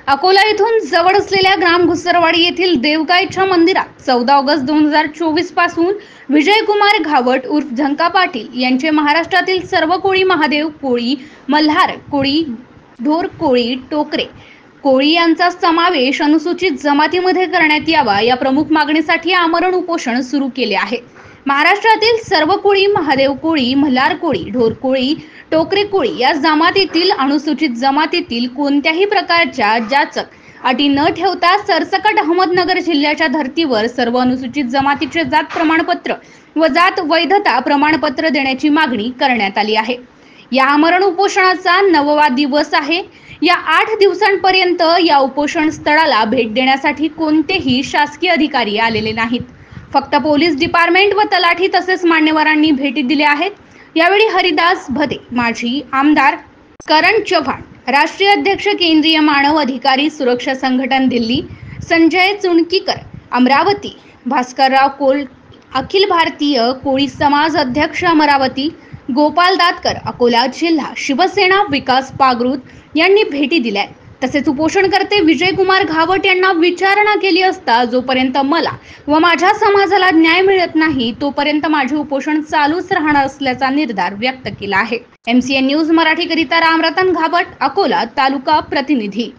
अकोला येथून जवळ असलेल्या ग्राम घुसरवाडी येथील देवगाईच्या मंदिरात 14 ऑगस्ट 2024 पासून विजयकुमार घावट उर्फ झंका पाटील यांचे महाराष्ट्रातील सर्व कोळी महादेव कोळी, मल्हार कोळी, ढोर कोळी, टोकरे कोळी यांचा समावेश अनुसूचित जमातीमध्ये करण्यात यावा या प्रमुख मागणीसाठी आमरण उपोषण सुरू केले आहे। महाराष्ट्रातील सर्व कोळी महादेव कोळी, मल्हार कोळी, ढोर कोळी, टोकरे कोळी या जमातीतील अनुसूचित जमातीतील कोणत्याही प्रकारच्या जाचक अटी न ठेवता सरसकट अहमदनगर जिल्ह्याच्या धर्तीवर सर्व अनुसूचित जमातीचे जात प्रमाणपत्र व जात वैधता प्रमाणपत्र देण्याची मागणी करण्यात आली आहे। या आमरण उपोषणाचा 9वा दिवस आहे। या 8 दिवसांपर्यंत या उपोषण स्थळाला भेट देण्यासाठी कोणतेही शासकीय अधिकारी आलेले नाहीत। फक्त पोलीस डिपार्टमेंट व तलाठी तसेच मान्यवरांनी भेटी दिल्या आहेत। यावेळी हरिदास भदे, माजी आमदार करण चव्हाण, राष्ट्रीय अध्यक्ष केंद्रीय मानव अधिकारी सुरक्षा संघटन दिल्ली, संजय चुणकीकर अमरावती, भास्करराव कोल अखिल भारतीय कोळी समाज अध्यक्ष अमरावती, गोपाल दातकर अकोला जिल्हा शिवसेना विकास पागृत यांनी भेटी दिल्या। तसेच उपोषणकर्ते विजयकुमार घावट यांना विचारणा केली असता जोपर्यंत मला व माझ्या समाजाला न्याय मिळत नाही तोपर्यंत माझे उपोषण चालूच राहणार असल्याचा निर्धार व्यक्त केला आहे। MCN न्यूज मराठी करिता रामरतन घावट, अकोला तालुका प्रतिनिधी।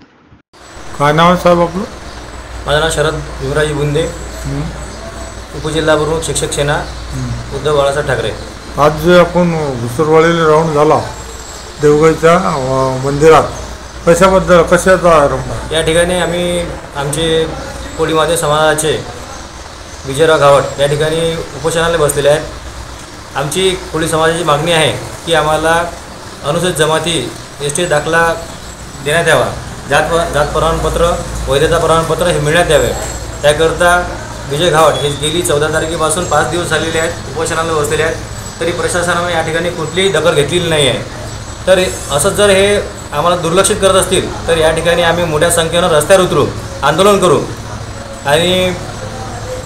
काय नाव आहे साहेब आपलं? माझं नाव शरद भीमराजी बुंदे, उपजिल्हा प्रमुख शिक्षक सेना उद्धव बाळासाहेब ठाकरे। आज जे आपण घुसरवाडीला राऊंड झाला देवगाईच्या मंदिरात, कशाचा या ठिकाणी आम्ही आमचे कोळी महादेव समाजाचे विजयराव घावट या ठिकाणी उपोषणाला बसलेले आहेत। आमची कोळी समाजाची मागणी आहे की आम्हाला अनुसूचित जमाती ST दाखला देण्यात यावा, जात प्रमाणपत्र वैधता प्रमाणपत्र हे मिळण्यात यावे। त्याकरता विजय घावट हे गेली 14 तारखेपासून 5 दिवस झालेले आहेत, उपोषणाला बसलेले आहेत। तरी प्रशासनाने या ठिकाणी कुठलीही दखल घेतलेली नाही आहे। तर असं जर हे आम्हाला दुर्लक्षित करत असतील तर या ठिकाणी आम्ही मोठ्या संख्येनं रस्त्यावर उतरू, आंदोलन करू आणि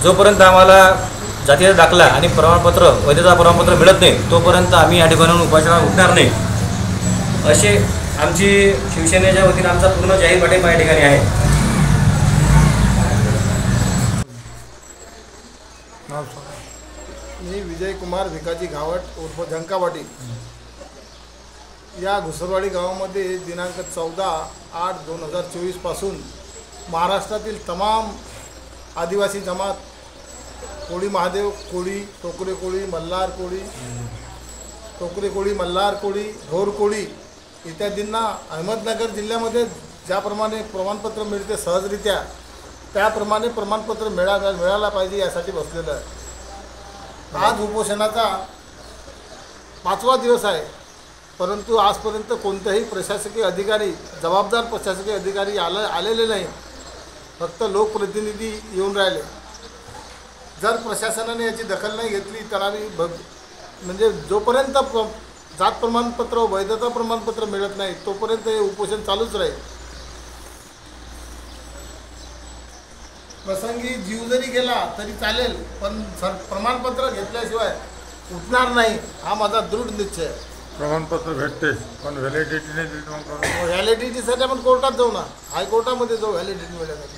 जोपर्यंत आम्हाला जातीचा दाखला आणि प्रमाणपत्र वैधता प्रमाणपत्र मिळत नाही तोपर्यंत आम्ही या ठिकाणाहून उपोषणाला उठणार नाही, असे आमची शिवसेनेच्या वतीने आमचा पूर्ण जाहीर पाठिंबा या ठिकाणी आहे। मी विजयकुमार भिकाजी घावट उर्फ झंका पाटील या घुसरवाडी गावामध्ये दिनांक 14/8/2024 पासून महाराष्ट्रातील तमाम आदिवासी जमात कोळी महादेव कोळी, टोकरे कोळी, मल्हार कोळी, टोकरे कोळी, मल्हार कोळी, ढोर कोळी इत्यादींना अहमदनगर जिल्ह्यामध्ये ज्याप्रमाणे प्रमाणपत्र मिळते सहजरित्या त्याप्रमाणे प्रमाणपत्र मिळायला पाहिजे यासाठी बसलेलं आहे। आज उपोषणाचा 5वा दिवस आहे, परंतु आजपर्यंत कोणतेही प्रशासकीय अधिकारी, जबाबदार प्रशासकीय अधिकारी आलेले नाही, फक्त लोकप्रतिनिधी येऊन राहिले। जर प्रशासनाने याची दखल नाही घेतली तर आम्ही म्हणजे जोपर्यंत जात प्रमाणपत्र वैधता प्रमाणपत्र मिळत नाही तोपर्यंत हे उपोषण चालूच राहील। प्रसंगी जीव जरी गेला तरी चालेल, पण प्रमाणपत्र घेतल्याशिवाय उठणार नाही हा माझा दृढ निश्चय आहे। प्रमाणपत्र भेटते पण व्हॅलिडिटी नाही दिली, व्हॅलिडिटीसाठी आपण कोर्टात जाऊ ना, हायकोर्टामध्ये जाऊ व्हॅलिडिटी मिळण्यासाठी।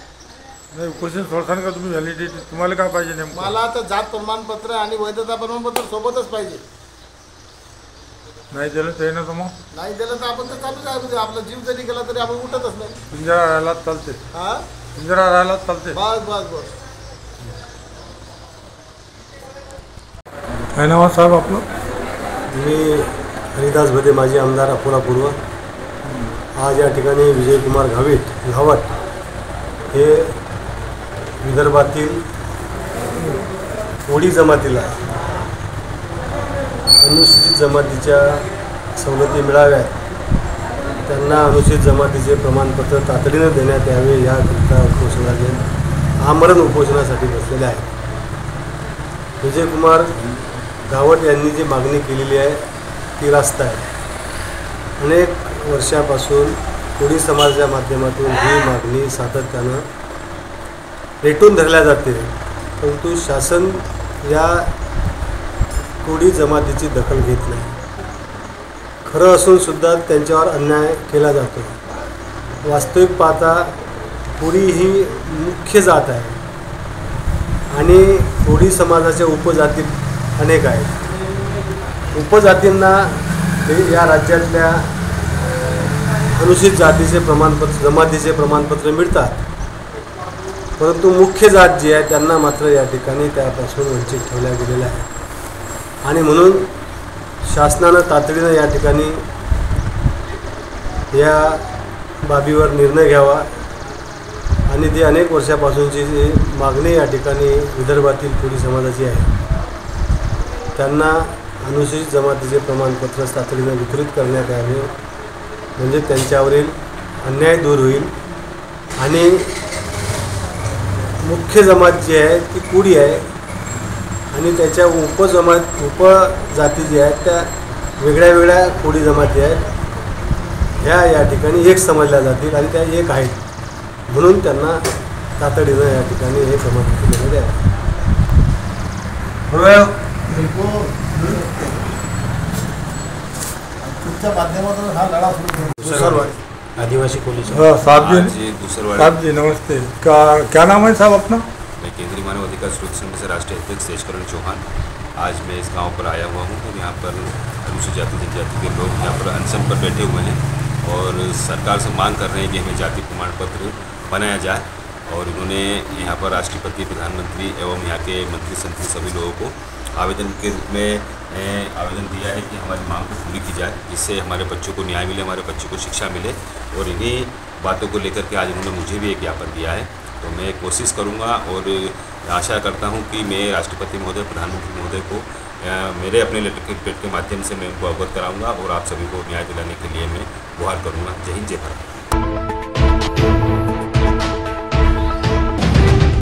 नाही, उपोषण सोडताना का तुम्ही व्हॅलिडिटी तुम्हाला काय पाहिजे नेमकं? मला आता जात प्रमाणपत्र आणि वैधता प्रमाणपत्र सोबतच पाहिजे। नाही दिलं ते ना तर मग नाही दिलं तर आपण तर चालूच आहे, आपला जीव जरी गेला तरी आपण उठतच नाही। पिंजरा राहायला चालते, हां पिंजरा राहायला चालते। बस बस बस। काय नाव आहे साहेब आपलं? मी हरिदास भदे, माजी आमदार अकोला पूर्व। आज या ठिकाणी विजयकुमार घावट हे विदर्भातील कोळी जमातीला अनुसूचित जमातीच्या सवलती मिळाव्यात, त्यांना अनुसूचित जमातीचे प्रमाणपत्र तातडीनं देण्यात यावे याकरिता उपोषणाचे आमरण उपोषणासाठी बसलेले आहेत। विजयकुमार घावट यांनी जी मागणी केलेली आहे ती रास्त आहे। अनेक वर्षापासून कोळी समाजाच्या माध्यमातून ही मागणी सातत्यानं रेटून धरल्या जाते, परंतु शासन या कोळी जमातीची दखल घेत नाही। खरं असून सुद्धा त्यांच्यावर अन्याय केला जातो। वास्तविक पाहता कोळी ही मुख्य जात आहे आणि कोळी समाजाच्या उपजाती अनेक आहेत. उपजातींना या राज्यातल्या अनुसूचित जातीचे प्रमाणपत्र, जमातीचे प्रमाणपत्र मिळतात, परंतु मुख्य जात जी आहे त्यांना मात्र या ठिकाणी त्यापासून वंचित ठेवल्या गेलेलं आहे. आणि म्हणून शासनानं तातडीनं या ठिकाणी या बाबीवर निर्णय घ्यावा आणि ती अनेक वर्षापासूनची जी मागणी या ठिकाणी विदर्भातील कोळी समाजाची आहे त्यांना अनुसूचित जमातीचे प्रमाणपत्र तातडीनं वितरित करण्यात यावे, म्हणजे त्यांच्यावरील अन्याय दूर होईल. आणि मुख्य जमात जी आहे ती कोळी आहे आणि त्याच्या उपजाती जी आहेत त्या वेगळ्या वेगळ्या कोळी जमाती आहेत, ह्या या ठिकाणी एक समजल्या जातील आणि त्या एक आहेत. म्हणून त्यांना तातडीनं या ठिकाणी हे प्रमाणपत्र देण्यात यावे. तुमच्या माध्यमातून हा लढा सुरू होईल. आदिवासी कोळी साहब आज जी, ये दूसरवाड़ी साहब जी नमस्ते. क्या नाम है साहब अपना? मैं केंद्रीय मानव अधिकार सुरक्षा समिति से राष्ट्रीय अध्यक्ष तेजकरण चौहान. आज मैं इस गांव पर आया हुआ हूं और यहाँ पर अनुसूचित जाति जनजाति के लोग यहाँ पर अनशन पर बैठे हुए हैं और सरकार से मांग कर रहे हैं कि हमें जाति प्रमाण पत्र बनाया जाए. और उन्होंने यहाँ पर राष्ट्रपति, प्रधानमंत्री एवं यहाँ के मंत्री संत्री सभी लोगों को आवेदन के रूप में आवेदन दिया है कि हमारी मांग को पूरी की जाए, जिससे हमारे बच्चों को न्याय मिले, हमारे बच्चों को शिक्षा मिले. और इन्हीं बातों को लेकर के आज उन्होंने मुझे भी एक ज्ञापन दिया है. तो मैं कोशिश करूंगा और आशा करता हूं कि मैं राष्ट्रपति महोदय, प्रधानमंत्री महोदय को मेरे अपने लेटर के माध्यम से मैं उनको अवगत कराऊंगा और आप सभी को न्याय दिलाने के लिए मैं गुहार करूंगा. जय हिंद, जय भारत.